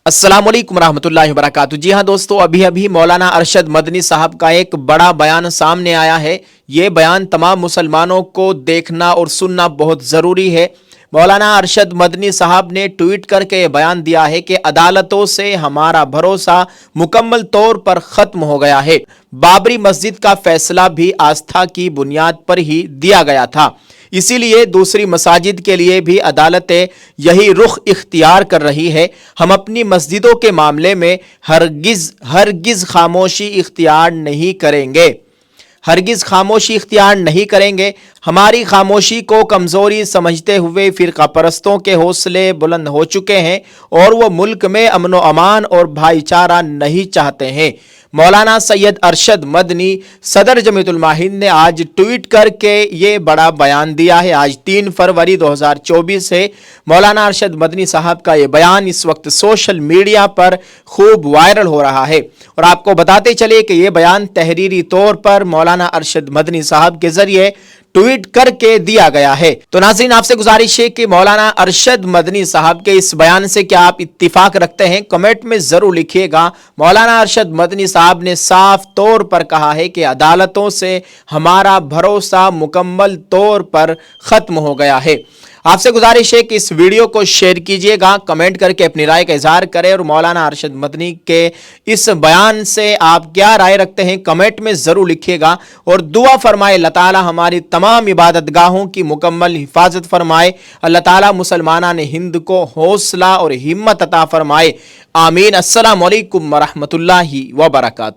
अस्सलाम वालेकुम रहमतुल्लाहि व बरकातहू। जी हाँ दोस्तों, अभी मौलाना अरशद मदनी साहब का एक बड़ा बयान सामने आया है। ये बयान तमाम मुसलमानों को देखना और सुनना बहुत ज़रूरी है। मौलाना अरशद मदनी साहब ने ट्वीट करके ये बयान दिया है कि अदालतों से हमारा भरोसा मुकम्मल तौर पर ख़त्म हो गया है। बाबरी मस्जिद का फैसला भी आस्था की बुनियाद पर ही दिया गया था, इसीलिए दूसरी मसाजिद के लिए भी अदालतें यही रुख इख्तियार कर रही है। हम अपनी मस्जिदों के मामले में हरगिज खामोशी इख्तियार नहीं करेंगे, हरगिज खामोशी इख्तियार नहीं करेंगे। हमारी खामोशी को कमज़ोरी समझते हुए फ़िरका परस्तों के हौसले बुलंद हो चुके हैं और वो मुल्क में अमन व अमान और भाईचारा नहीं चाहते हैं। मौलाना सैयद अरशद मदनी सदर जमीयत उलमा हिंद ने आज ट्वीट करके ये बड़ा बयान दिया है। आज 3 फरवरी 2024 है। मौलाना अरशद मदनी साहब का ये बयान इस वक्त सोशल मीडिया पर खूब वायरल हो रहा है और आपको बताते चले कि ये बयान तहरीरी तौर पर मौलाना अरशद मदनी साहब के जरिए ट्वीट करके दिया गया है। तो नाज़रीन, आपसे गुजारिश है कि मौलाना अरशद मदनी साहब के इस बयान से क्या आप इत्तिफाक रखते हैं, कमेंट में जरूर लिखिएगा। मौलाना अरशद मदनी साहब ने साफ तौर पर कहा है कि अदालतों से हमारा भरोसा मुकम्मल तौर पर खत्म हो गया है। आपसे गुजारिश है कि इस वीडियो को शेयर कीजिएगा, कमेंट करके अपनी राय का इजहार करें और मौलाना अरशद मदनी के इस बयान से आप क्या राय रखते हैं कमेंट में ज़रूर लिखिएगा और दुआ फरमाए अल्लाह ताला हमारी तमाम इबादत गाहों की मुकम्मल हिफाजत फरमाए। अल्लाह ताला मुसलमानान हिंद को हौसला और हिम्मत अता फरमाए। आमीन। अस्सलाम वालेकुम व रहमतुल्लाहि व बरकातहू।